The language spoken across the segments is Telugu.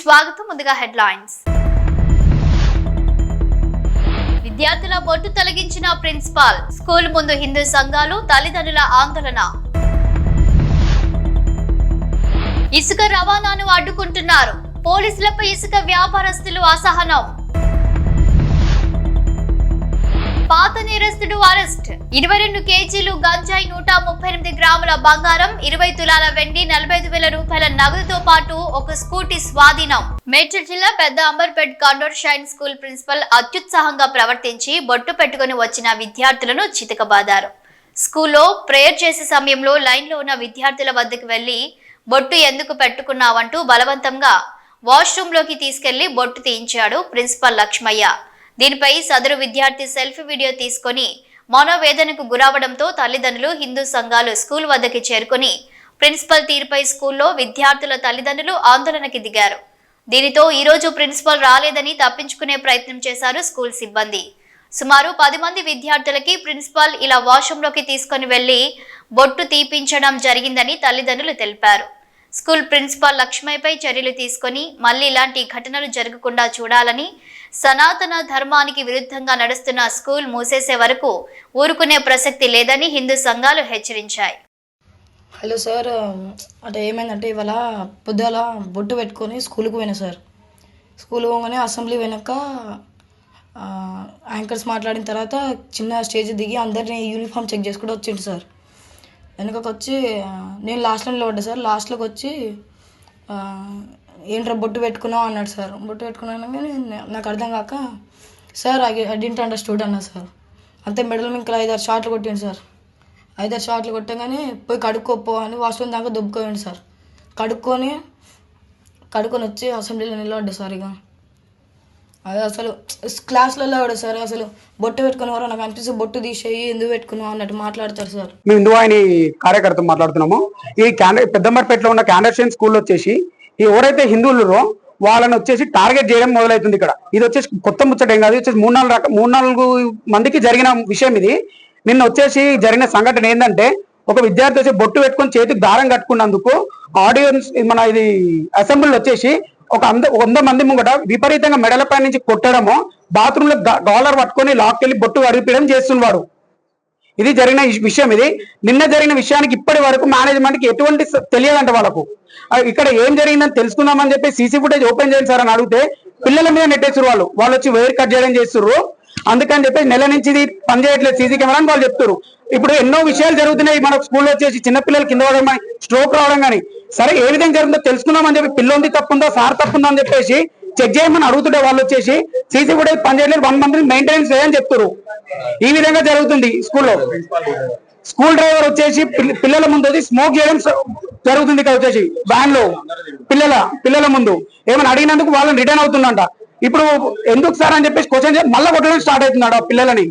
స్వాగతం. ముందుగా హెడ్లైన్స్. విద్యార్థుల బొట్టు తొలగించిన ప్రిన్సిపాల్, స్కూల్ ముందు హిందూ సంఘాలు, తల్లిదండ్రుల ఆందోళన. ఇసుక రవాణాను అడ్డుకుంటున్నారు, పోలీసులపై ఇసుక వ్యాపారస్తులు అసహనం. పాత నేరస్తుడు అరెస్ట్, 22 కేజీలు గంజాయి, 138 గ్రాముల బంగారం, 20 తులాల వెండి, 45,000 రూపాయల నగదుతో పాటు ఒక స్కూటీ స్వాధీనం. మేడ్చల్ జిల్లా Pedda Amberpet condor shine school principal అత్యుత్సాహంగా ప్రవర్తించి బొట్టు పెట్టుకుని వచ్చిన విద్యార్థులను చితకబాదారు. స్కూల్లో ప్రేయర్ చేసే సమయంలో లైన్లో ఉన్న విద్యార్థుల వద్దకు వెళ్లి బొట్టు ఎందుకు పెట్టుకున్నావంటూ బలవంతంగా వాష్రూమ్ లోకి తీసుకెళ్లి బొట్టు తీయించాడు ప్రిన్సిపల్ లక్ష్మయ్య. దీనిపై సదరు విద్యార్థి సెల్ఫీ వీడియో తీసుకుని మనోవేదనకు గురవడంతో తల్లిదండ్రులు, హిందూ సంఘాలు స్కూల్ వద్దకి చేరుకుని ప్రిన్సిపల్ తీరుపై స్కూల్లో విద్యార్థుల తల్లిదండ్రులు ఆందోళనకి దిగారు. దీనితో ఈ రోజు ప్రిన్సిపల్ రాలేదని తప్పించుకునే ప్రయత్నం చేశారు స్కూల్ సిబ్బంది. సుమారు 10 మంది విద్యార్థులకి ప్రిన్సిపల్ ఇలా వాష్రూమ్లోకి తీసుకుని వెళ్లి బొట్టు తీపించడం జరిగిందని తల్లిదండ్రులు తెలిపారు. స్కూల్ ప్రిన్సిపాల్ లక్ష్మయ్యపై చర్యలు తీసుకుని మళ్లీ ఇలాంటి ఘటనలు జరగకుండా చూడాలని, సనాతన ధర్మానికి విరుద్ధంగా నడుస్తున్న స్కూల్ మూసేసే వరకు ఊరుకునే ప్రసక్తి లేదని హిందూ సంఘాలు హెచ్చరించాయి. హలో సార్, అంటే ఏమైందంటే ఇవాళ పొద్దుల బొట్టు పెట్టుకొని స్కూల్కి పోయినా సార్. స్కూల్ పోగానే అసెంబ్లీ వెనక యాంకర్స్ మాట్లాడిన తర్వాత చిన్న స్టేజ్ దిగి అందరినీ యూనిఫామ్ చెక్ చేసుకుంటూ వచ్చిండు సార్. వెనకకి వచ్చి నేను లాస్ట్లో నిలబడ్డా సార్. లాస్ట్లోకి వచ్చి ఏంట్రా బొట్టు పెట్టుకున్నావు అన్నాడు సార్. బొట్టు పెట్టుకున్నాను కానీ నాకు అర్థం కాక సార్ ఐ డింట్ అండర్స్టూడ్ అన్నా సార్. అంతే మెడల్ ఇంకా 5-6 షాట్లు కొట్టిండు సార్. 5-6 షాట్లు కొట్టగానే పోయి కడుక్కోపో అని వాష్రూమ్ దాకా దుబ్బుకోండి సార్. కడుక్కొని వచ్చి అసెంబ్లీలో నిలబడ్డా సార్. ఇక అది అసలు క్లాస్లలో కూడా సార్ అసలు బొట్టు పెట్టుకునేవారు నాకు అనిపిస్తే బొట్టు తీసేయి ఎందుకు పెట్టుకున్నావు అన్నట్టు మాట్లాడతారు సార్. మేము హిందూ ఆయన కార్యకర్త మాట్లాడుతున్నాము. ఈ పెద్దంబర్పేటలో ఉన్న కాండోర్ షైన్ స్కూల్ వచ్చేసి ఎవరైతే హిందువులు వాళ్ళని వచ్చేసి టార్గెట్ చేయడం మొదలవుతుంది. ఇక్కడ ఇది వచ్చేసి కొత్త ముచ్చట ఏం కాదు. వచ్చేసి 3-4 మందికి జరిగిన విషయం ఇది. నిన్న వచ్చేసి జరిగిన సంఘటన ఏంటంటే, ఒక విద్యార్థి వచ్చి బొట్టు పెట్టుకొని చేతికి దారం కట్టుకున్నందుకు ఆడియన్స్ మన ఇది అసెంబ్లీలో వచ్చేసి ఒక 100 మంది ముంగట విపరీతంగా మెడలపై నుంచి కొట్టడము, బాత్రూంలో గాలర్ పట్టుకొని లాక్కెళ్ళి బొట్టు అడిపియడం చేస్తున్నారు. ఇది జరిగిన విషయం. ఇది నిన్న జరిగిన విషయానికి ఇప్పటి వరకు మేనేజ్మెంట్కి ఎటువంటి తెలియదంట వాళ్ళకు. ఇక్కడ ఏం జరిగిందని తెలుసుకుందామని చెప్పి సీసీ ఫుటేజ్ ఓపెన్ చేయండి సార్ అని అడిగితే పిల్లల మీద నెట్టేస్తారు. వాళ్ళు వచ్చి వైర్ కట్ చేయడం చేస్తున్నారు. అందుకని చెప్పి నెల నుంచి ఇది పనిచేయట్లేదు సీసీ కెమెరా అని వాళ్ళు చెప్తారు. ఇప్పుడు ఎన్నో విషయాలు జరుగుతున్నాయి మన స్కూల్లో వచ్చేసి చిన్నపిల్లలు కింద పడడం కానీ, స్ట్రోక్ రావడం కానీ. సరే ఏ విధంగా జరుగుతుందో తెలుసుకుందామని చెప్పి పిల్లంది తప్పుందో సార్ తప్పుందో అని చెప్పేసి చెక్ చేయమని అడుగుతుంటే వాళ్ళు వచ్చేసి సీసీ ఫుటేజ్ పనిచేయలేదు, 1 మంత్ మెయింటెనెన్స్ లేదని చెప్తారు. ఈ విధంగా జరుగుతుంది స్కూల్లో. స్కూల్ డ్రైవర్ వచ్చేసి పిల్లల ముందు వచ్చి స్మోక్ చేయడం జరుగుతుంది. ఇక్కడ వచ్చేసి వ్యాన్ లో పిల్లల ముందు ఏమైనా అడిగినందుకు వాళ్ళని రిటర్న్ అవుతుందంట. ఇప్పుడు ఎందుకు సార్ అని చెప్పేసి క్వశ్చన్ మళ్ళీ కొట్టడం స్టార్ట్ అవుతున్నాడు ఆ పిల్లలని.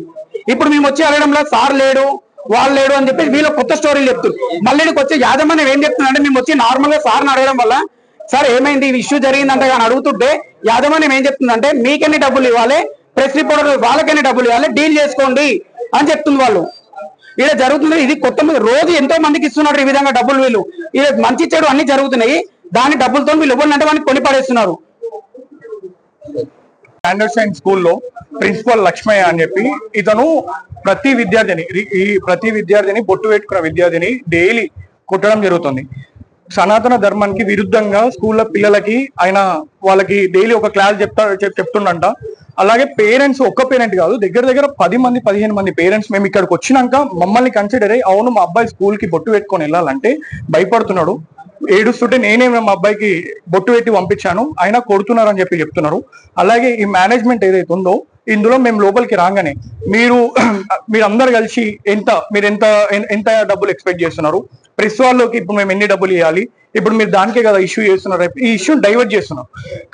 ఇప్పుడు మేము వచ్చి అడగడంలో సార్ లేడు వాళ్ళు లేడు అని చెప్పేసి వీళ్ళు కొత్త స్టోరీలు చెప్తారు. మళ్ళీ వచ్చే యాజమాన్యం ఏం చెప్తుందంటే, మేము వచ్చి నార్మల్ గా సార్ని అడగడం వల్ల సార్ ఏమైంది ఈ ఇష్యూ జరిగిందంటే కానీ అడుగుతుంటే యాజమాన్యం ఏం చెప్తుందంటే, మీకెన్ని డబ్బులు ఇవ్వాలి, ప్రెస్ రిపోర్టర్ వాళ్ళకైనా డబ్బులు ఇవ్వాలి, డీల్ చేసుకోండి అని చెప్తుంది వాళ్ళు. ఇలా జరుగుతుంది. ఇది కొత్త రోజు ఎంతో మందికి ఇస్తున్నారు ఈ విధంగా డబ్బులు. వీళ్ళు ఇది మంచి చెడు అన్ని జరుగుతున్నాయి. దాని డబ్బులతో వీళ్ళు ఎవరినంటే వాడిని కొని పడేస్తున్నారు. కాండోర్ షైన్ స్కూల్లో ప్రిన్సిపల్ లక్ష్మయ్య అని చెప్పి ఇతను ప్రతి విద్యార్థిని బొట్టు పెట్టుకున్న విద్యార్థిని డైలీ కొట్టడం జరుగుతుంది. సనాతన ధర్మానికి విరుద్ధంగా స్కూల్లో పిల్లలకి ఆయన వాళ్ళకి డైలీ ఒక క్లాస్ చెప్తుండంట. అలాగే పేరెంట్స్, ఒక్క పేరెంట్ కాదు, దగ్గర 10-15 మంది పేరెంట్స్ మేము ఇక్కడికి వచ్చినాక మమ్మల్ని కన్సిడర్ అయ్యి, అవును మా అబ్బాయి స్కూల్ కి బొట్టు పెట్టుకొని వెళ్ళాలంటే భయపడుతున్నాడు, ఏడుస్తుంటే నేనే మా అబ్బాయికి బొట్టు పెట్టి పంపించాను, ఆయన కొడుతున్నారు అని చెప్పి చెప్తున్నారు. అలాగే ఈ మేనేజ్మెంట్ ఏదైతే ఉందో ఇందులో మేము లోపలికి రాగానే మీరందరు కలిసి మీరు ఎంత డబ్బులు ఎక్స్పెక్ట్ చేస్తున్నారు, ప్రెస్ వాళ్ళకి ఇప్పుడు మేము ఎన్ని డబ్బులు ఇవ్వాలి, ఇప్పుడు మీరు దానికే కదా ఇష్యూ చేస్తున్నారు, ఈ ఇష్యూ డైవర్ట్ చేస్తున్నారు,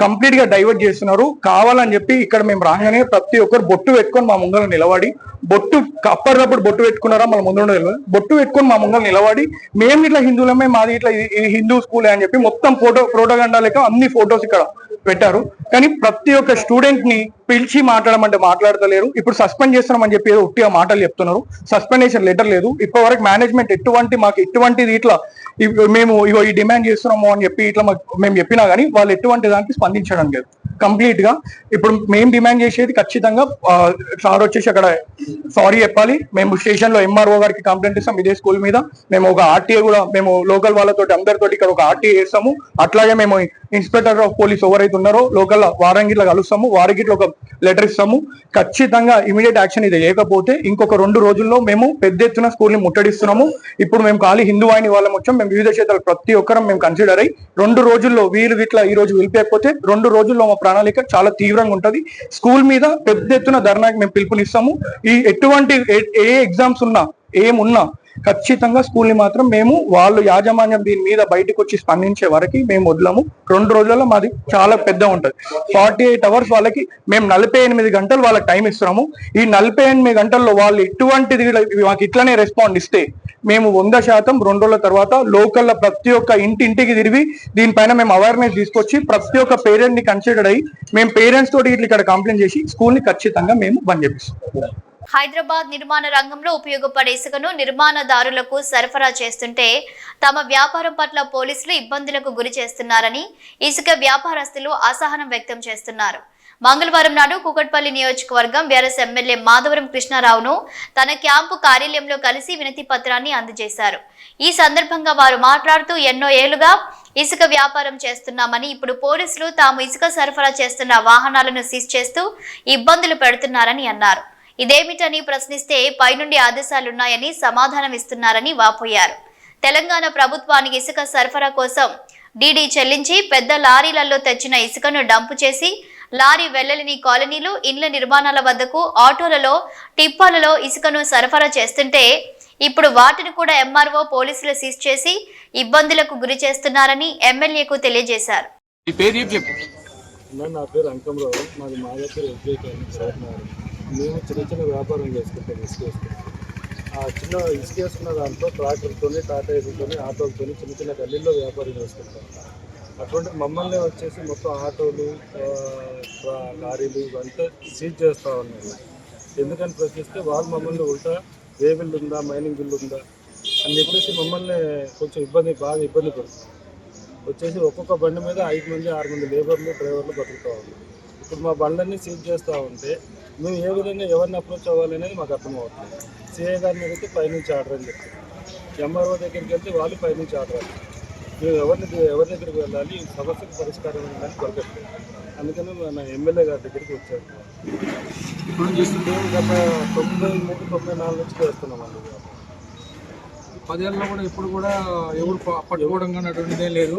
కంప్లీట్ గా డైవర్ట్ చేస్తున్నారు. కావాలని చెప్పి ఇక్కడ మేము రాగానే ప్రతి ఒక్కరు బొట్టు పెట్టుకొని మా ముంగల నిలబడి, బొట్టు అప్పటికప్పుడు బొట్టు పెట్టుకున్నారా మన ముందు బొట్టు పెట్టుకొని మా ముంగల నిలబడి, మేము ఇట్లా హిందువులమే, మాది ఇట్లా హిందూ స్కూల్ అని చెప్పి మొత్తం ప్రోటోగండా లెక్క అన్ని ఫొటోస్ ఇక్కడ పెట్టారు. కానీ ప్రతి ఒక్క స్టూడెంట్ ని పిలిచి మాట్లాడమంటే మాట్లాడతలేరు. ఇప్పుడు సస్పెండ్ చేస్తున్నామని చెప్పి ఏదో ఉట్టిగా మాటలు చెప్తున్నారు. సస్పెండేషన్ లెటర్ లేదు. ఇప్పటి వరకు మేనేజ్మెంట్ మాకు ఎటువంటిది ఇట్లా మేము ఇగో ఈ డిమాండ్ చేస్తున్నాము అని చెప్పి ఇట్లా మేము చెప్పినా కానీ వాళ్ళు ఎటువంటి దానికి స్పందించడం లేదు కంప్లీట్ గా. ఇప్పుడు మేము డిమాండ్ చేసేది ఖచ్చితంగా సార్ వచ్చేసి అక్కడ సారీ చెప్పాలి. మేము స్టేషన్ లో ఎంఆర్ఓ గారికి కంప్లైంట్ ఇస్తాం ఇదే స్కూల్ మీద. మేము ఒక ఆర్టీఏ కూడా మేము లోకల్ వాళ్ళతోటి అందరితోటి ఇక్కడ ఒక ఆర్టీఏ చేస్తాము. అట్లాగే మేము ఇన్స్పెక్టర్ ఆఫ్ పోలీస్ ఎవరైతే ఉన్నారో లోకల్ వారంగిట్లా కలుస్తాము, వారికి ఇట్లా ఒక లెటర్ ఇస్తాము. ఖచ్చితంగా ఇమీడియట్ యాక్షన్ ఇది చేయకపోతే ఇంకొక 2 రోజుల్లో మేము పెద్ద ఎత్తున స్కూల్ ని ముట్టడిస్తున్నాము. ఇప్పుడు మేము ఖాళీ హిందూ వాహిని వాళ్ళం వచ్చాం. మేము వివిధ క్షేత్రాలు ప్రతి ఒక్కరం మేము కన్సిడర్ అయ్యి 2 రోజుల్లో వీళ్ళు ఇట్లా ఈ రోజు వెళ్ళిపోకపోతే 2 రోజుల్లో మా ప్రణాళిక చాలా తీవ్రంగా ఉంటది. స్కూల్ మీద పెద్ద ఎత్తున ధర్నాకి మేము పిలుపునిస్తాము. ఈ ఎటువంటి ఏ ఎగ్జామ్స్ ఉన్నా ఏమున్నా ఖచ్చితంగా స్కూల్ ని మాత్రం మేము వాళ్ళు యాజమాన్యం దీని మీద బయటకు వచ్చి స్పందించే వరకు మేము వదలము. 2 రోజుల్లో మాది చాలా పెద్ద ఉంటది. 48 hours వాళ్ళకి మేము 48 గంటలు వాళ్ళకి టైం ఇస్తున్నాము. ఈ 48 గంటల్లో వాళ్ళు ఎటువంటిది మాకు ఇట్లనే రెస్పాండ్ ఇస్తే మేము 100% 2 రోజుల తర్వాత లోకల్ ప్రతి ఒక్క ఇంటికి తిరిగి దీనిపైన మేము అవేర్నెస్ తీసుకొచ్చి ప్రతి ఒక్క పేరెంట్ ని కన్సిడర్ అయ్యి మేము పేరెంట్స్ తోటి ఇక్కడ కంప్లైంట్ చేసి స్కూల్ ని ఖచ్చితంగా మేము బంద్ చేపిస్తాం. హైదరాబాద్ నిర్మాణ రంగంలో ఉపయోగపడే ఇసుకను నిర్మాణదారులకు సరఫరా చేస్తుంటే తమ వ్యాపారం పట్ల పోలీసులు ఇబ్బందులకు గురి చేస్తున్నారని ఇసుక వ్యాపారస్తులు అసహనం వ్యక్తం చేస్తున్నారు. మంగళవారం నాడు కూకట్పల్లి నియోజకవర్గం బీఆర్ఎస్ ఎమ్మెల్యే మాధవరం కృష్ణారావును తన క్యాంపు కార్యాలయంలో కలిసి వినతి పత్రాన్ని అందజేశారు. ఈ సందర్భంగా వారు మాట్లాడుతూ ఎన్నో ఏళ్లుగా ఇసుక వ్యాపారం చేస్తున్నామని ఇప్పుడు పోలీసులు తాము ఇసుక సరఫరా చేస్తున్న వాహనాలను సీజ్ చేస్తూ ఇబ్బందులు పెడుతున్నారని అన్నారు. ఇదేమిటని ప్రశ్నిస్తే పైనుండి ఆదేశాలున్నాయని సమాధానం ఇస్తున్నారని వాపోయారు. తెలంగాణ ప్రభుత్వానికి ఇసుక సరఫరా కోసం డీడీ చెల్లించి పెద్ద లారీలలో తెచ్చిన ఇసుకను డంపు చేసి లారీ వెళ్లలేని కాలనీలు, ఇండ్ల నిర్మాణాల వద్దకు ఆటోలలో, టిప్పాలలో ఇసుకను సరఫరా చేస్తుంటే ఇప్పుడు వాటిని కూడా ఎంఆర్ఓ పోలీసులు సీజ్ చేసి ఇబ్బందులకు గురి చేస్తున్నారని ఎమ్మెల్యేకు తెలియజేశారు. నా పేరు అంకంరావు, మాది మా దగ్గర మేము చిన్న వ్యాపారం చేసుకుంటాం. ఇసుక వేసుకుంటాం. ఆ చిన్న ఇసుక వేసుకున్న దాంట్లో ట్రాక్టర్తో, టాటా ఏసులతో, ఆటోలతో చిన్న గల్లీల్లో వ్యాపారం చేసుకుంటాం. అటువంటి మమ్మల్ని వచ్చేసి మొత్తం ఆటోలు, లారీలు ఇవంతా సీజ్ చేస్తూ ఉన్నారు. ఎందుకని ప్రశ్నిస్తే వాళ్ళు మమ్మల్ని ఉల్టా ఏ బిల్లు ఉందా, మైనింగ్ బిల్లు ఉందా అని చెప్పేసి మమ్మల్ని కొంచెం బాగా ఇబ్బంది పడుతుంది. వచ్చేసి ఒక్కొక్క బండి మీద 5 మంది 6 మంది లేబర్లు, డ్రైవర్లు బతుకుతూ ఉన్నారు. ఇప్పుడు మా బండ్లన్నీ సీజ్ చేస్తూ ఉంటే మేము ఏ విధంగా ఎవరిని అప్రోచ్ అవ్వాలనేది మాకు అర్థమవుతుంది. సిఐ గారిని అడిగితే పైనుంచి ఆర్డర్ అని చెప్తారు. ఎంఆర్ఓ దగ్గరికి వెళ్తే వాళ్ళు పైనుంచి ఆర్డర్ అంటారు. మేము ఎవరి దగ్గరికి వెళ్ళాలి, సమస్యకు పరిష్కారం ఉందని దొరకట్లేదు. అందుకని మన ఎమ్మెల్యే గారి దగ్గరికి వచ్చారు. ఇప్పుడు మేము గత 93-94 నుంచి చేస్తున్నామండి. 10 ఏళ్ళలో కూడా ఇప్పుడు కూడా ఎవరు పట్టుకోవడం కానీ అటువంటిదే లేదు.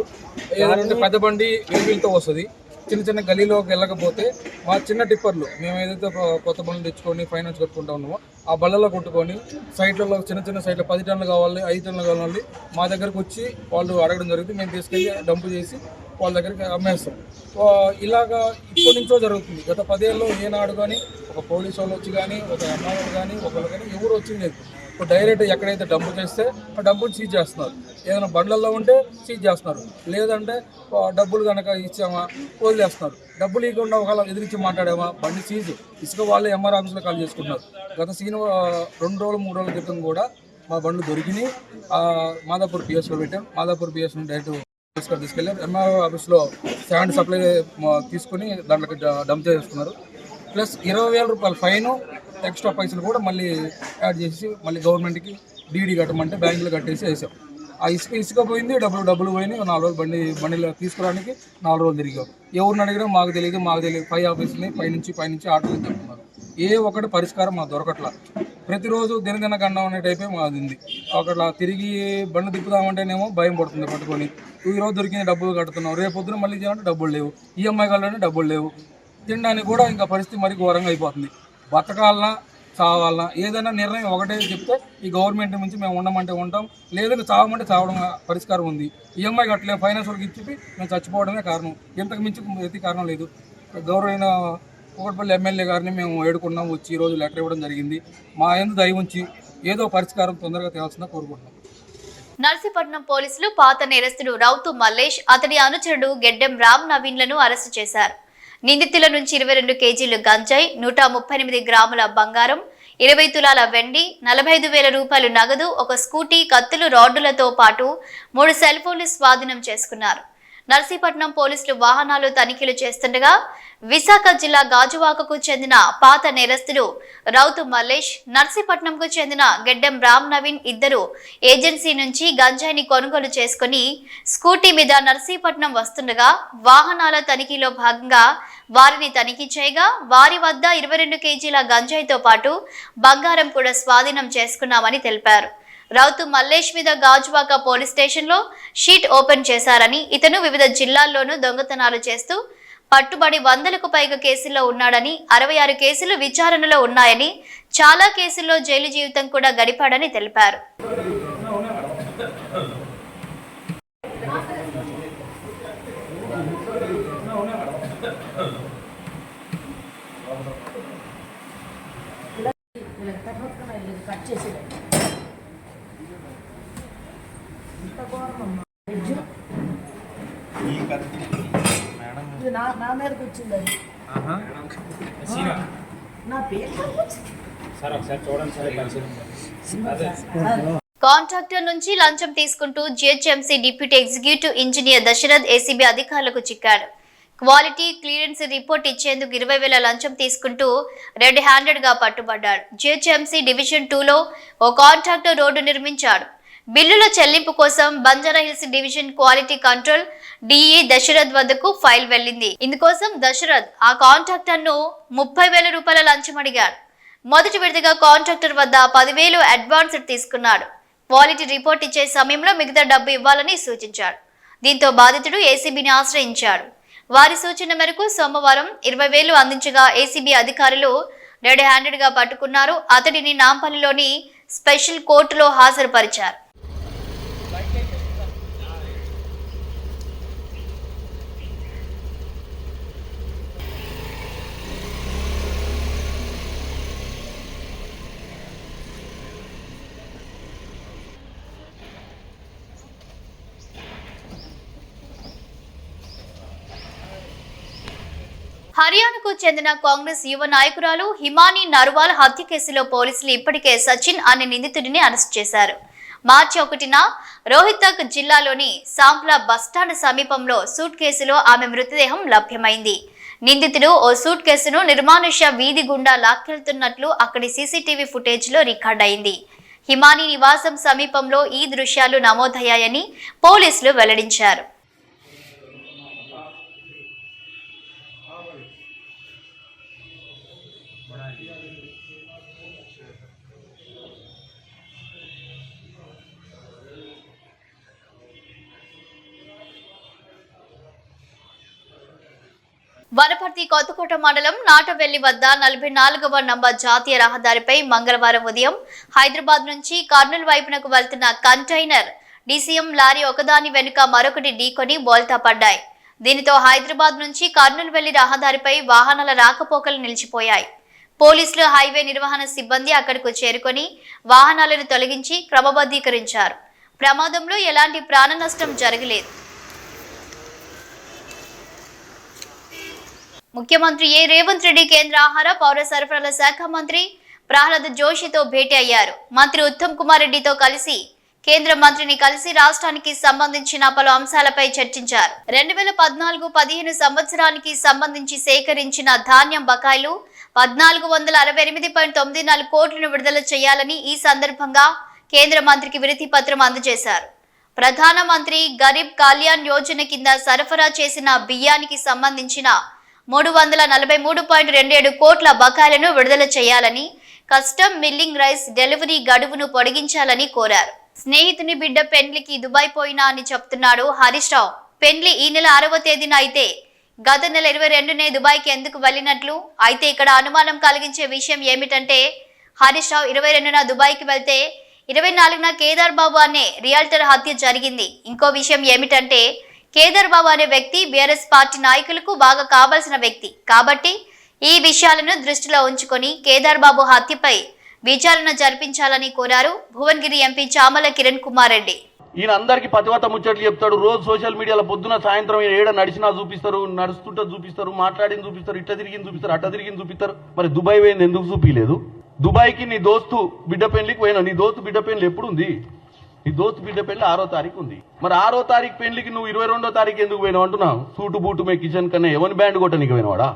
ఏదంటే పెద్ద బండి వెహికల్తో వస్తుంది. చిన్న గలీలోకి వెళ్ళకపోతే మా చిన్న టిప్పర్లు మేము ఏదైతే కొత్త బండ్లు తెచ్చుకొని ఫైనాన్స్ కట్టుకుంటా ఉన్నామో ఆ బళ్ళలో కొట్టుకొని సైట్లలో చిన్న సైట్లో 10 టన్నులు కావాలి, 5 టన్నులు కావాలి మా దగ్గరకు వచ్చి వాళ్ళు అడగడం జరుగుతుంది. మేము తీసుకెళ్ళి డంపు చేసి వాళ్ళ దగ్గరికి అమ్మేస్తాం. ఇలాగా ఇప్పటి నుంచో జరుగుతుంది. గత 10 ఏళ్ళలో ఏనాడు కానీ ఒక పోలీసు వాళ్ళు వచ్చి కానీ, ఒక ఎంఆర్ఓ కానీ, ఒకళ్ళు కానీ ఎవరు వచ్చింది లేదు. ఇప్పుడు డైరెక్ట్ ఎక్కడైతే డంపు చేస్తే ఆ డంపుని సీజ్ చేస్తున్నారు. ఏదైనా బండ్లలో ఉంటే సీజ్ చేస్తున్నారు. లేదంటే డబ్బులు కనుక ఇచ్చామా వదిలేస్తున్నారు. డబ్బులు ఇవ్వకుండా ఒకవేళ ఎదిరించి మాట్లాడామా బండి సీజ్. ఇసుక వాళ్ళే ఎంఆర్ ఆఫీస్లో కాల్ చేసుకుంటున్నారు. గత 2 రోజులు 3 రోజుల క్రితం కూడా మా బండ్లు దొరికినాయి. మాదాపూర్ పిఎస్లో పెట్టాం. మాదాపూర్ పిఎస్ డైరెక్ట్ తీసుకెళ్ళారు. ఎంఆర్ ఆఫీస్లో శాండ్ సప్లై తీసుకుని దాంట్లోకి డంప్ చేసుకున్నారు. ప్లస్ 20,000 రూపాయల ఫైను, ఎక్స్ట్రా పైసలు కూడా మళ్ళీ యాడ్ చేసి మళ్ళీ గవర్నమెంట్కి డీడీ కట్టమంటే బ్యాంకులో కట్టేసి వేసాం. ఆ ఇసుక పోయింది, డబ్బులు పోయినాయి. 4 రోజులు బండిలో తీసుకురావడానికి 4 రోజులు తిరిగాం. ఎవరిని అడిగినా మాకు తెలియదు. పై ఆఫీసుని పైనుంచి ఆటోలు చెప్తున్నారు. ఏ ఒకటి పరిష్కారం మాకు దొరకట్లా. ప్రతిరోజు దినదిన గండం అనే టైపే మాది ఉంది. అక్కడ తిరిగి బండి తిప్పుదామంటేనేమో భయం పడుతుంది పట్టుకొని. ఈరోజు దొరికింది డబ్బులు కడుతున్నాం, రేపు పొద్దున మళ్ళీ చేయాలంటే డబ్బులు లేవు, ఈఎంఐ కావాలంటే డబ్బులు లేవు. తినడానికి కూడా ఇంకా పరిస్థితి మరీ ఘోరంగా అయిపోతుంది. బతకాలన్నా చావాలన్నా ఏదైనా నిర్ణయం ఒకటే చెప్తే ఈ గవర్నమెంట్ నుంచి మేము ఉండమంటే ఉంటాం, లేదంటే చావమంటే చావడం పరిష్కారం ఉంది. ఈఎంఐ కట్టలేము, ఫైనాన్స్ వాళ్ళకి ఇచ్చి మేము చచ్చిపోవడమే కారణం. ఇంతకు మించి ప్రతి కారణం లేదు. గౌరవైన కూకట్పల్లి ఎమ్మెల్యే గారిని మేము వేడుకున్నాం. వచ్చి ఈరోజు లెటర్ ఇవ్వడం జరిగింది. మా యందు దయ ఉంచి ఏదో పరిష్కారం తొందరగా తేవాల్సిందా కోరుకుంటున్నాం. నర్సీపట్నం పోలీసులు పాత నేరస్తుడు రౌతు మల్లేష్, అతడి అనుచరుడు గెడ్డెం రామ్ నవీన్లను అరెస్టు చేశారు. నిందితుల నుంచి 22 కేజీలు గంజాయి, 138 గ్రాముల బంగారం, 20 తులాల వెండి, 45,000 రూపాయలు నగదు, ఒక స్కూటీ, కత్తులు, రాడ్డులతో పాటు 3 సెల్ ఫోన్లు స్వాధీనం చేసుకున్నారు. నర్సీపట్నం పోలీసులు వాహనాలు తనిఖీలు చేస్తుండగా విశాఖ జిల్లా గాజువాకకు చెందిన పాత నేరస్తుడు రౌతు మల్లేష్, నర్సీపట్నంకు చెందిన గెడ్డెం రామ్ నవీన్ ఇద్దరు ఏజెన్సీ నుంచి గంజాయిని కొనుగోలు చేసుకుని స్కూటీ మీద నర్సీపట్నం వస్తుండగా వాహనాల తనిఖీలో భాగంగా వారిని తనిఖీ చేయగా వారి వద్ద 22 కేజీల గంజాయితో పాటు బంగారం కూడా స్వాధీనం చేసుకున్నామని తెలిపారు. రౌతు మల్లేష్ మీద గాజువాక పోలీస్ స్టేషన్లో షీట్ ఓపెన్ చేశారని, ఇతను వివిధ జిల్లాల్లోనూ దొంగతనాలు చేస్తూ పట్టుబడి 100కు పైగా కేసుల్లో ఉన్నాడని, 66 కేసులు విచారణలో ఉన్నాయని, చాలా కేసుల్లో జైలు జీవితం కూడా గడిపాడని తెలిపారు. నా మీదకి వచ్చింది అది నా పేరు కాంట్రాక్టర్ నుంచి లంచం తీసుకుంటూ GHMC deputy executive engineer Dashrath ACB అధికారులకు చిక్కాడు. క్వాలిటీ క్లియరెన్స్ రిపోర్ట్ ఇచ్చేందుకు 20,000 లంచం తీసుకుంటూ రెడ్ హ్యాండెడ్ గా పట్టుబడ్డాడు. జిహెచ్ఎంసీ డివిజన్ 2లో ఓ కాంట్రాక్టర్ రోడ్డు నిర్మించాడు. బిల్లుల చెల్లింపు కోసం Banjara Hills division quality control DE Dashrath వద్దకు ఫైల్ వెళ్లింది. ఇందుకోసం దశరథ్ ఆ కాంట్రాక్టర్ ను 30,000 రూపాయల లంచం అడిగాడు. మొదటి విడతగా కాంట్రాక్టర్ వద్ద 10,000 అడ్వాన్స్ తీసుకున్నాడు. క్వాలిటీ రిపోర్ట్ ఇచ్చే సమయంలో మిగతా డబ్బు ఇవ్వాలని సూచించాడు. దీంతో బాధితుడు ఏసీబీని ఆశ్రయించాడు. వారి సూచన మేరకు సోమవారం 20,000 అందించగా ఏసీబీ అధికారులు రెడ్ హ్యాండెడ్ గా పట్టుకున్నారు. అతడిని నాంపల్లిలోని స్పెషల్ కోర్టులో హాజరుపరిచారు. హర్యానాకు చెందిన కాంగ్రెస్ యువ నాయకురాలు హిమానీ నర్వాల్ హత్య కేసులో పోలీసులు ఇప్పటికే సచిన్ అనే నిందితుడిని అరెస్ట్ చేశారు. మార్చి 1న రోహ్తక్ జిల్లాలోని సాంప్లా బస్టాండ్ సమీపంలో సూట్ కేసులో ఆమె మృతదేహం లభ్యమైంది. నిందితుడు ఓ సూట్ కేసును నిర్మానుష్య వీధి గుండా లాక్కెళ్తున్నట్లు అక్కడి సీసీటీవీ ఫుటేజ్లో రికార్డయింది. హిమానీ నివాసం సమీపంలో ఈ దృశ్యాలు నమోదయ్యాయని పోలీసులు వెల్లడించారు. వనపర్తి కొత్తకోట మండలం నాటవెల్లి వద్ద 44వ నంబర్ జాతీయ రహదారిపై మంగళవారం ఉదయం హైదరాబాద్ నుంచి కర్నూలు వైపునకు వెళ్తున్న కంటైనర్ డీసీఎం లారీ ఒకదాని వెనుక మరొకటి ఢీకొని బోల్తా పడ్డాయి. దీనితో హైదరాబాద్ నుంచి కర్నూలు వెళ్లి రహదారిపై వాహనాల రాకపోకలు నిలిచిపోయాయి. పోలీసులు, హైవే నిర్వహణ సిబ్బంది అక్కడకు చేరుకొని వాహనాలను తొలగించి క్రమబద్ధీకరించారు. ప్రమాదంలో ఎలాంటి ప్రాణ నష్టం జరగలేదు. ముఖ్యమంత్రి రేవంత్ రెడ్డి కేంద్ర ఆహార, పౌర సరఫరాల శాఖ మంత్రి ప్రహ్లాద్ జోషితో భేటీ అయ్యారు. మంత్రి ఉత్తమ్ కుమార్ రెడ్డితో కలిసి కేంద్ర మంత్రిని కలిసి రాష్ట్రానికి సంబంధించిన పలు అంశాలపై చర్చించారు. 2014-15 సంవత్సరానికి సంబంధించి సేకరించిన ధాన్యం బకాయిలు 1468.94 కోట్లను విడుదల చేయాలని ఈ సందర్భంగా కేంద్ర మంత్రికి వినతి పత్రం అందజేశారు. ప్రధానమంత్రి గరీబ్ కళ్యాణ్ యోజన కింద సరఫరా చేసిన బియ్యానికి సంబంధించిన 343.27 కోట్ల బకాయిలను విడుదల చేయాలని, కస్టమ్ మిల్లింగ్ రైస్ డెలివరీ గడువును పొడిగించాలని కోరారు. స్నేహితుని బిడ్డ పెండ్లికి దుబాయ్ పోయినా అని చెప్తున్నాడు హరీష్ రావు. పెండ్లి ఈ నెల 6వ తేదీన అయితే గత నెల 22నే దుబాయ్కి ఎందుకు వెళ్ళినట్లు? అయితే ఇక్కడ అనుమానం కలిగించే విషయం ఏమిటంటే హరీష్ రావు 22న దుబాయ్కి వెళ్తే 24న కేదార్ బాబు అనే రియల్టర్ హత్య జరిగింది. ఇంకో విషయం ఏమిటంటే కేదార్ బాబు అనే వ్యక్తి బీఆర్ఎస్ పార్టీ నాయకులకు బాగా కావాల్సిన వ్యక్తి కాబట్టి ఈ విషయాలను దృష్టిలో ఉంచుకొని కేదార్ బాబు హత్యపై విచారణ జరిపించాలని కోరారు భువనగిరి ఎంపీ చామల కిరణ్ కుమార్ రెడ్డి. ఈయన అందరికీ పతివత ముచ్చట్లు చెప్తాడు. రోజు సోషల్ మీడియాలో పొద్దున సాయంత్రం ఏడ నడిచినా చూపిస్తారు, నడుస్తుంటే చూపిస్తారు, మాట్లాడింది చూపిస్తారు, ఇట్ట తిరిగింది చూపిస్తారు, అట్ట తిరిగింది చూపిస్తారు. మరి దుబాయ్ పోయింది ఎందుకు చూపించలేదు? దుబాయ్కి నీ దోస్తు బిడ్డ పెళ్లికి పోయినా. నీ దోస్తు బిడ్డ పెళ్లి ఎప్పుడు ఉంది? నీ దోస్తు బిడ్డ పెళ్లి 6వ తారీఖు ఉంది. మరి 6వ తారీఖు పెళ్లికి నువ్వు 22వ తారీఖు ఎందుకు పోయినావు అంటున్నావు? సూటు బూటు మే కిచెన్ కన్నా ఎవరి బ్యాండ్ కొట్టనికి పోయినవాడా?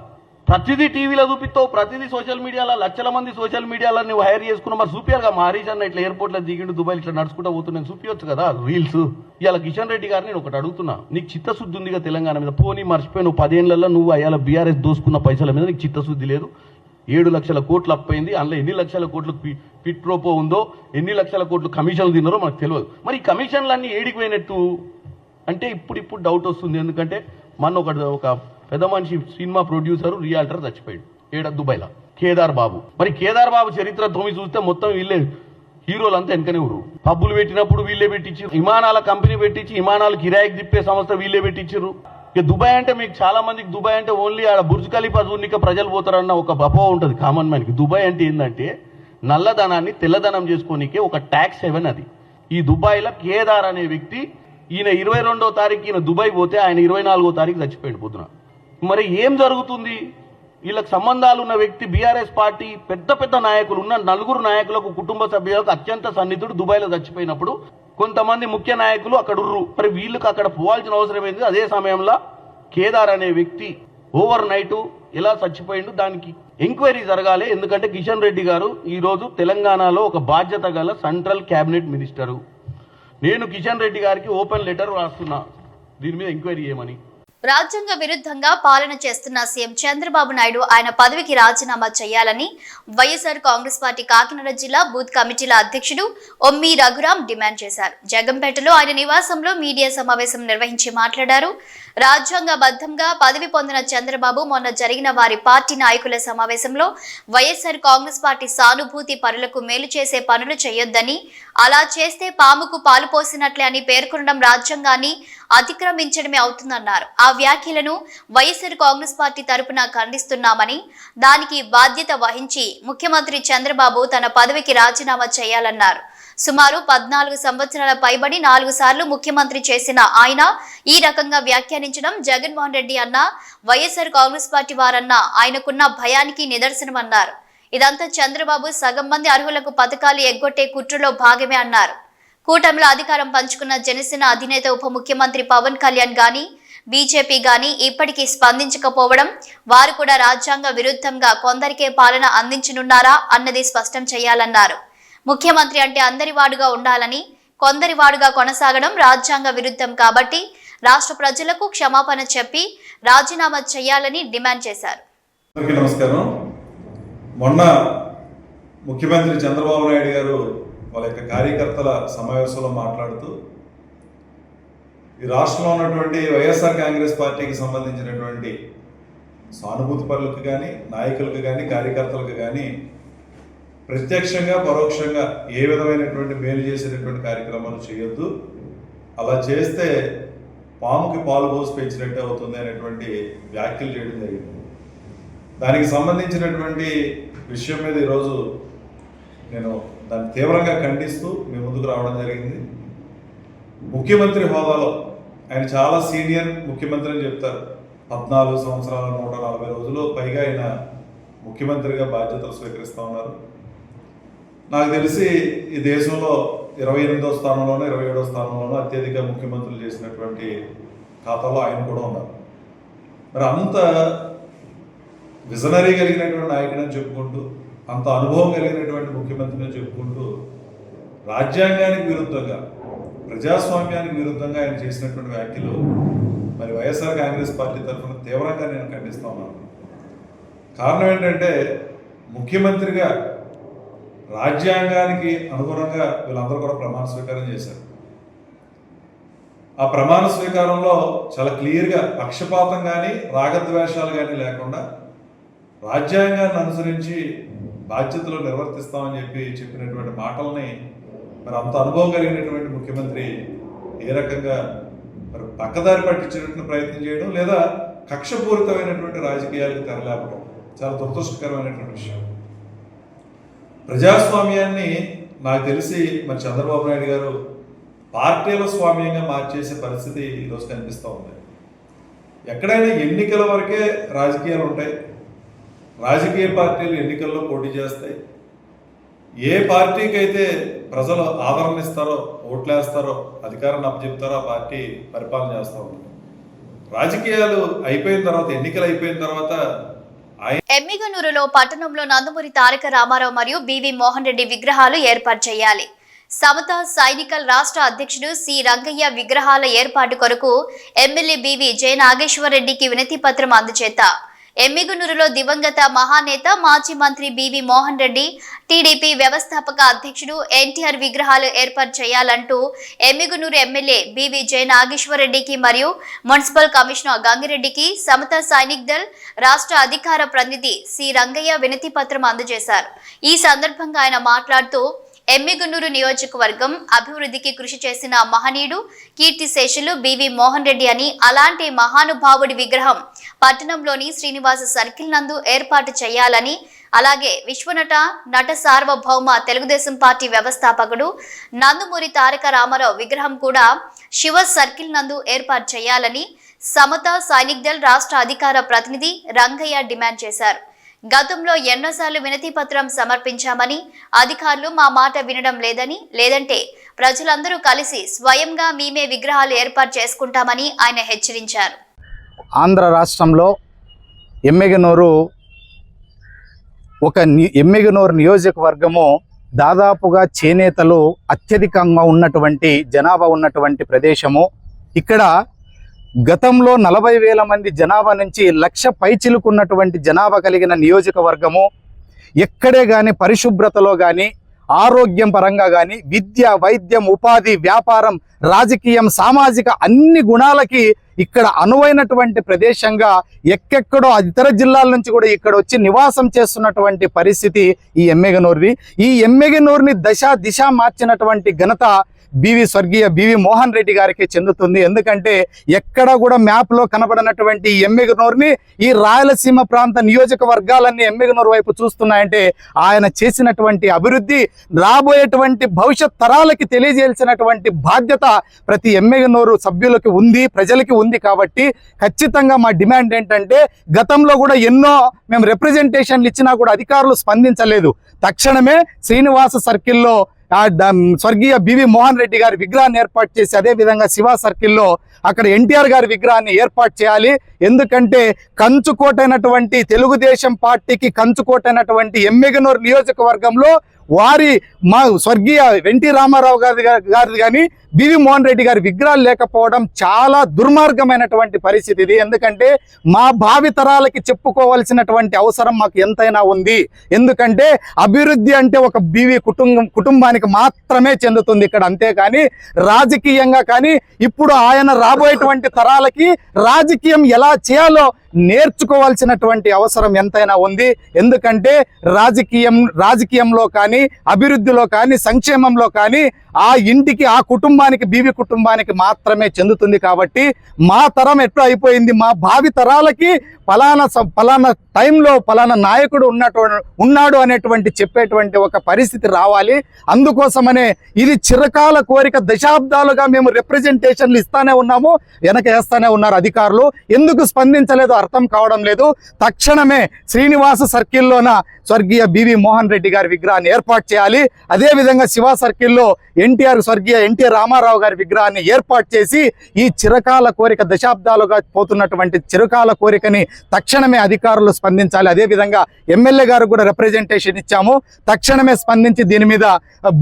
ప్రతిదీ టీవీలో చూపిస్తావు, ప్రతిదీ సోషల్ మీడియాలో, లక్షల మంది సోషల్ మీడియాలో నువ్వు హైర్ చేసుకున్నావు. మరి చూపించాలిగా, మా హరీష్ అన్న ఇట్లా ఎయిర్పోర్ట్లో దిగిండు, దుబాయ్ ఇట్లా నడుచుకుంటూ పోతున్నాను చూపించచ్చు కదా రీల్స్. ఇవాళ కిషన్ రెడ్డి గారిని నేను ఒకటి అడుగుతున్నా, నీకు చిత్తశుద్ధి ఉందిగా తెలంగాణ మీద? పోనీ మర్చిపోయి నువ్వు 10 ఏళ్లలో నువ్వు అయ్యాల బీఆర్ఎస్ దోసుకున్న పైసల మీద నీకు చిత్తశుద్ధి లేదు. 7 లక్షల కోట్లు అప్పైంది, అందులో ఎన్ని లక్షల కోట్లు పిట్రోపో ఉందో, ఎన్ని లక్షల కోట్లు కమిషన్లు తిన్నారో మనకు తెలియదు. మరి ఈ కమిషన్లన్నీ ఏడికి పోయినట్టు అంటే ఇప్పుడు డౌట్ వస్తుంది. ఎందుకంటే మన ఒక పెద్ద మనిషి సినిమా ప్రొడ్యూసర్ రియాల్టర్ చచ్చిపోయాడు ఏడ దుబాయ్లో, కేదార్ బాబు. మరి కేదార్ బాబు చరిత్ర తొమ్మిది చూస్తే మొత్తం వీళ్ళే హీరోలంతా వెనకనే ఊరు. పబ్బులు పెట్టినప్పుడు వీళ్ళే పెట్టించారు, విమానాల కంపెనీ పెట్టించి విమానాలు కిరాయికి తిప్పే సంస్థ వీళ్ళే పెట్టించారు. ఇక దుబాయ్ అంటే మీకు చాలా మందికి దుబాయ్ అంటే ఓన్లీ ఆడ బుర్జ్ ఖలీఫా చూడనిక ప్రజలు పోతారన్న ఒక అపోహ ఉంటుంది కామన్ మ్యాన్కి. దుబాయ్ అంటే ఏంటంటే నల్లధనాన్ని తెల్లధనం చేసుకోనికే ఒక ట్యాక్స్ హెవెన్ అది. ఈ దుబాయ్లో కేదార్ అనే వ్యక్తి, ఈయన 22వ తారీఖు ఈయన దుబాయ్ పోతే ఆయన 24వ తారీఖు చచ్చిపోయాడు పొద్దున. మరి ఏం జరుగుతుంది? వీళ్ళకి సంబంధాలు ఉన్న వ్యక్తి బీఆర్ఎస్ పార్టీ పెద్ద పెద్ద నాయకులు ఉన్న 4 నాయకులకు, కుటుంబ సభ్యులకు అత్యంత సన్నిహితుడు దుబాయ్లో చచ్చిపోయినప్పుడు కొంతమంది ముఖ్య నాయకులు అక్కడ ఉర్రు. మరి వీళ్ళకి అక్కడ పోవాల్సిన అవసరం ఏంది? అదే సమయంలో కేదార్ అనే వ్యక్తి ఓవర్ నైట్ ఎలా చచ్చిపోయిండు దానికి ఎంక్వైరీ జరగాలి. ఎందుకంటే కిషన్ రెడ్డి గారు ఈరోజు తెలంగాణలో ఒక బాధ్యత గల సెంట్రల్ క్యాబినెట్ మినిస్టరు. నేను కిషన్ రెడ్డి గారికి ఓపెన్ లెటర్ రాస్తున్నా దీని మీద ఎంక్వైరీ చేయమని. రాజ్యాంగ విరుద్ధంగా పాలన చేస్తున్న సీఎం చంద్రబాబు నాయుడు ఆయన పదవికి రాజీనామా చేయాలని వైఎస్ఆర్ కాంగ్రెస్ పార్టీ కాకినాడ జిల్లా బూత్ కమిటీల అధ్యక్షుడు ఒమ్మి రఘురాం డిమాండ్ చేశారు. జగంపేటలో ఆయన నివాసంలో మీడియా సమావేశం నిర్వహించి మాట్లాడారు. రాజ్యాంగబద్ధంగా పదవి పొందిన చంద్రబాబు మొన్న జరిగిన వారి పార్టీ నాయకుల సమావేశంలో వైఎస్ఆర్ కాంగ్రెస్ పార్టీ సానుభూతి పరులకు మేలు చేసే పనులు చేయొద్దని, అలా చేస్తే పాముకు పాలు పోసినట్లే అని పేర్కొనడం రాజ్యాంగాన్ని అతిక్రమించడమే అవుతుందన్నారు. ఆ వ్యాఖ్యలను వైఎస్ఆర్ కాంగ్రెస్ పార్టీ తరపున ఖండిస్తున్నామని, దానికి బాధ్యత వహించి ముఖ్యమంత్రి చంద్రబాబు తన పదవికి రాజీనామా చేయాలన్నారు. సుమారు 14 సంవత్సరాల పైబడి 4 సార్లు ముఖ్యమంత్రి చేసిన ఆయన ఈ రకంగా వ్యాఖ్యానించడం జగన్మోహన్ రెడ్డి అన్న, వైఎస్ఆర్ కాంగ్రెస్ పార్టీ వారన్న ఆయనకున్న భయానికి నిదర్శనమన్నారు. ఇదంతా చంద్రబాబు సగం మంది అర్హులకు పథకాలు ఎగ్గొట్టే కుట్రలో భాగమే అన్నారు. కూటమిలో అధికారం పంచుకున్న జనసేన అధినేత ఉప ముఖ్యమంత్రి పవన్ కళ్యాణ్ గాని, బీజేపీ గాని ఇప్పటికీ స్పందించకపోవడం, వారు కూడా రాజ్యాంగ విరుద్ధంగా కొందరికే పాలన అందించనున్నారా అన్నది స్పష్టం చేయాలన్నారు. ముఖ్యమంత్రి అంటే అందరి వాడుగా ఉండాలని, కొందరి వాడుగా కొనసాగడం రాజ్యాంగ విరుద్ధం కాబట్టి రాష్ట్ర ప్రజలకు క్షమాపణ చెప్పి రాజీనామా చేయాలని డిమాండ్ చేశారు. నమస్కారం. మొన్న ముఖ్యమంత్రి చంద్రబాబు నాయుడు గారు వాళ్ళ యొక్క కార్యకర్తల సమావేశంలో మాట్లాడుతూ ఈ రాష్ట్రంలో ఉన్నటువంటి వైఎస్ఆర్ కాంగ్రెస్ పార్టీకి సంబంధించినటువంటి సానుభూతి పరులకు కానీ, నాయకులకు కానీ, కార్యకర్తలకు కానీ ప్రత్యక్షంగా పరోక్షంగా ఏ విధమైనటువంటి మేలు చేసేటటువంటి కార్యక్రమాలు చేయొద్దు, అలా చేస్తే పాముకి పాలు పోసి పెంచినట్టు అవుతుంది అనేటువంటి వ్యాఖ్యలు చేయడం జరిగింది. దానికి సంబంధించినటువంటి విషయం మీద ఈరోజు నేను దాన్ని తీవ్రంగా ఖండిస్తూ మీ ముందుకు రావడం జరిగింది. ముఖ్యమంత్రి హోదాలో ఆయన చాలా సీనియర్ ముఖ్యమంత్రి అని చెప్తారు. 14 సంవత్సరాల 140 రోజులు పైగా ఆయన ముఖ్యమంత్రిగా బాధ్యతలు స్వీకరిస్తూ ఉన్నారు. నాకు తెలిసి ఈ దేశంలో 28వ స్థానంలోనో 27వ స్థానంలోనో అత్యధిక ముఖ్యమంత్రులు చేసినటువంటి ఖాతాలో ఆయన కూడా ఉన్నారు. మరి అంత విజనరీ కలిగినటువంటి నాయకుడని చెప్పుకుంటూ, అంత అనుభవం కలిగినటువంటి ముఖ్యమంత్రిని చెప్పుకుంటూ రాజ్యాంగానికి విరుద్ధంగా, ప్రజాస్వామ్యానికి విరుద్ధంగా ఆయన చేసినటువంటి వ్యాఖ్యలు మరి వైఎస్ఆర్ కాంగ్రెస్ పార్టీ తరఫున తీవ్రంగా నేను ఖండిస్తా ఉన్నాను. కారణం ఏంటంటే ముఖ్యమంత్రిగా రాజ్యాంగానికి అనుగుణంగా వీళ్ళందరూ కూడా ప్రమాణ స్వీకారం చేశారు. ఆ ప్రమాణ స్వీకారంలో చాలా క్లియర్గా పక్షపాతం కానీ, రాగద్వేషాలు కానీ లేకుండా రాజ్యాంగాన్ని అనుసరించి బాధ్యతలు నిర్వర్తిస్తామని చెప్పినటువంటి మాటల్ని మరి అంత అనుభవం కలిగినటువంటి ముఖ్యమంత్రి ఏ రకంగా మరి పక్కదారి పట్టించేటువంటి ప్రయత్నం చేయడం, లేదా కక్షపూరితమైనటువంటి రాజకీయాలకు తెరలేపడం చాలా దురదృష్టకరమైనటువంటి విషయం. ప్రజాస్వామ్యాన్ని నాకు తెలిసి మరి చంద్రబాబు నాయుడు గారు పార్టీల స్వామ్యంగా మార్చేసే పరిస్థితి ఈరోజు కనిపిస్తూ ఉంది. ఎక్కడైనా ఎన్నికల వరకే రాజకీయాలు ఉంటాయి. రాజకీయ పార్టీలు ఎన్నికల్లో పోటీ చేస్తాయి. ఏ పార్టీకి అయితే ప్రజలు ఆదరణ ఇస్తారో, ఓట్లేస్తారో, అధికారాన్ని అప్పచెప్తారో ఆ పార్టీ పరిపాలన చేస్తూ ఉంటుంది. రాజకీయాలు అయిపోయిన తర్వాత, ఎన్నికలు అయిపోయిన తర్వాత ఎమ్మిగనూరులో పట్టణంలో నందమూరి తారక రామారావు మరియు బివి మోహన్ రెడ్డి విగ్రహాలు ఏర్పాటు చేయాలి. సమత సైనికల్ రాష్ట్ర అధ్యక్షుడు సి రంగయ్య విగ్రహాల ఏర్పాటు కొరకు ఎమ్మెల్యే బివి జె నాగేశ్వర్ రెడ్డికి వినతి పత్రం అందజేత ఎమ్మిగనూరులో దివంగత మహానేత మాజీ మంత్రి బివి మోహన్ రెడ్డి, టీడీపీ వ్యవస్థాపక అధ్యక్షుడు ఎన్టీఆర్ విగ్రహాలు ఏర్పాటు చేయాలంటూ Emmiganur MLA B V J Nageswar రెడ్డికి మరియు మున్సిపల్ కమిషనర్ గంగిరెడ్డికి సమత సైనిక్ దళ్ రాష్ట్ర అధికార ప్రతినిధి సి రంగయ్య వినతి పత్రం అందజేశారు. ఈ సందర్భంగా ఆయన మాట్లాడుతూ ఎమ్మిగనూరు నియోజకవర్గం అభివృద్ధికి కృషి చేసిన మహనీయుడు కీర్తిశేషులు బివి మోహన్ రెడ్డి అని, అలాంటి మహానుభావుడి విగ్రహం పట్టణంలోని శ్రీనివాస సర్కిల్ నందు ఏర్పాటు చేయాలని, అలాగే విశ్వనట నట సార్వభౌమ తెలుగుదేశం పార్టీ వ్యవస్థాపకుడు నందమూరి తారక రామారావు విగ్రహం కూడా శివ సర్కిల్ నందు ఏర్పాటు చేయాలని సమత సైనిక్ దళ్ రాష్ట్ర అధికార ప్రతినిధి రంగయ్య డిమాండ్ చేశారు. గతంలో ఎన్నోసార్లు వినతి పత్రం సమర్పించామని, అధికారులు మా మాట వినడం లేదని, లేదంటే ప్రజలందరూ కలిసి స్వయంగా మేమే విగ్రహాలు ఏర్పాటు చేసుకుంటామని ఆయన హెచ్చరించారు. ఆంధ్ర రాష్ట్రంలో ఎమ్మిగనూరు ఎమ్మిగనూరు నియోజకవర్గము దాదాపుగా చేనేతలు అత్యధికంగా ఉన్నటువంటి జనాభా ఉన్నటువంటి ప్రదేశము. ఇక్కడ గతంలో 40,000 మంది జనాభా నుంచి 1,00,000 పైచిలుకున్నటువంటి జనాభా కలిగిన నియోజకవర్గము. ఎక్కడే కానీ పరిశుభ్రతలో కానీ, ఆరోగ్యం పరంగా కానీ, విద్య, వైద్యం, ఉపాధి, వ్యాపారం, రాజకీయం, సామాజిక అన్ని గుణాలకి ఇక్కడ అనువైనటువంటి ప్రదేశంగా ఎక్కెక్కడో ఇతర జిల్లాల నుంచి కూడా ఇక్కడ వచ్చి నివాసం చేస్తున్నటువంటి పరిస్థితి ఈ ఎమ్మిగనూరుది. ఈ ఎమ్మిగనూరుని దిశ మార్చినటువంటి ఘనత స్వర్గీయ బివి మోహన్ రెడ్డి గారికి చెందుతుంది. ఎందుకంటే ఎక్కడ కూడా మ్యాప్లో కనబడినటువంటి ఎమ్మిగనూరుని ఈ రాయలసీమ ప్రాంత నియోజకవర్గాలన్నీ ఎమ్మిగనూరు వైపు చూస్తున్నాయంటే ఆయన చేసినటువంటి అభివృద్ధి రాబోయేటువంటి భవిష్యత్ తరాలకి తెలియజేయాల్సినటువంటి బాధ్యత ప్రతి ఎమ్మిగనూరు సభ్యులకి ఉంది, ప్రజలకి ఉంది. కాబట్టి ఖచ్చితంగా మా డిమాండ్ ఏంటంటే, గతంలో కూడా ఎన్నో మేము రిప్రజెంటేషన్లు ఇచ్చినా కూడా అధికారులు స్పందించలేదు. తక్షణమే శ్రీనివాస సర్కిల్లో స్వర్గీయ బివి మోహన్ రెడ్డి గారి విగ్రహాన్ని ఏర్పాటు చేసి, అదేవిధంగా శివ సర్కిల్లో అక్కడ ఎన్టీఆర్ గారి విగ్రహాన్ని ఏర్పాటు చేయాలి. ఎందుకంటే కంచుకోటైనటువంటి తెలుగుదేశం పార్టీకి కంచుకోటైనటువంటి ఎమ్మిగనూరు నియోజకవర్గంలో మా స్వర్గీయ ఎన్టీ రామారావు గారి కానీ బివి మోహన్ రెడ్డి గారి విగ్రహాలు లేకపోవడం చాలా దుర్మార్గమైనటువంటి పరిస్థితి ఇది. ఎందుకంటే మా భావితరాలకి చెప్పుకోవాల్సినటువంటి అవసరం మాకు ఎంతైనా ఉంది. ఎందుకంటే అభివృద్ధి అంటే ఒక బివి కుటుంబానికి మాత్రమే చెందుతుంది ఇక్కడ, అంతేకాని రాజకీయంగా కానీ ఇప్పుడు ఆయన రాబోయేటువంటి తరాలకి రాజకీయం ఎలా చేయాలో నేర్చుకోవాల్సినటువంటి అవసరం ఎంతైనా ఉంది. ఎందుకంటే రాజకీయంలో కానీ, అభివృద్ధిలో కానీ, సంక్షేమంలో కానీ ఆ ఇంటికి, ఆ కుటుంబానికి, బీవీ కుటుంబానికి మాత్రమే చెందుతుంది. కాబట్టి మా తరం ఎట్లా అయిపోయింది, మా భావి తరాలకి పలానా టైంలో పలానా నాయకుడు ఉన్నాడు అనేటువంటి చెప్పేటువంటి ఒక పరిస్థితి రావాలి. అందుకోసమనే ఇది చిరకాల కోరిక. దశాబ్దాలుగా మేము రిప్రజెంటేషన్లు ఇస్తానే ఉన్నాము, వెనక వేస్తానే ఉన్నారు అధికారులు. ఎందుకు స్పందించలేదో అర్థం కావడం లేదు. తక్షణమే శ్రీనివాస సర్కిల్లోన స్వర్గీయ బివి మోహన్ రెడ్డి గారి విగ్రహాన్ని ఏర్పాటు చేయాలి. అదేవిధంగా శివ సర్కిల్లో స్వర్గీయ ఎన్టీఆర్ రామారావు గారి విగ్రహాన్ని ఏర్పాటు చేసి ఈ చిరకాల కోరిక, దశాబ్దాలుగా పోతున్నటువంటి చిరకాల కోరికని తక్షణమే అధికారులు స్పందించాలి. అదేవిధంగా ఎమ్మెల్యే గారు కూడా రిప్రజెంటేషన్ ఇచ్చాము. తక్షణమే స్పందించి దీని మీద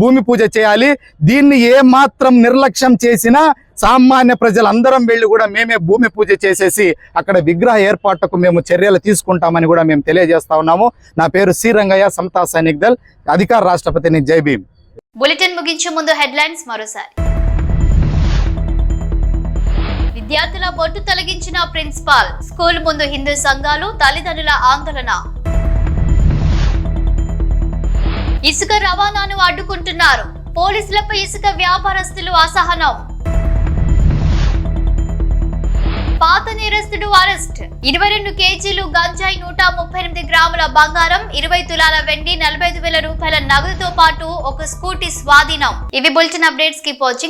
భూమి పూజ చేయాలి. దీన్ని ఏమాత్రం నిర్లక్ష్యం చేసినా సామాన్య ప్రజలందరం వెళ్ళి కూడా మేమే భూమి పూజ చేసేసి అక్కడ విగ్రహ ఏర్పాటుకు మేము చర్యలు తీసుకుంటామని కూడా మేము తెలియజేస్తా ఉన్నాము. నా పేరు సి రంగయ్య, సమతా సైనిక్ దళ్, అధికార రాష్ట్రపతిని. జై భీమ్. బులెటిన్ ముగించే ముందు హెడ్లైన్స్ మరోసారి. విద్యార్థుల బొట్టు తొలగించిన ప్రిన్సిపాల్, స్కూల్ ముందు హిందూ సంఘాలు, తల్లిదండ్రుల ఆందోళన. ఇసుక రవాణాను అడ్డుకుంటున్నారు, పోలీసులపై ఇసుక వ్యాపారస్తులు అసహనం. పాత నేరస్తుడు అరెస్ట్, 22 కేజీలు గంజాయి, 138 గ్రాముల బంగారం, 20 తులాల వెండి, 45,000 రూపాయల నగదుతో పాటు ఒక స్కూటీ స్వాధీనం. ఇవి బులెటిన్ అప్డేట్స్. Keep watching.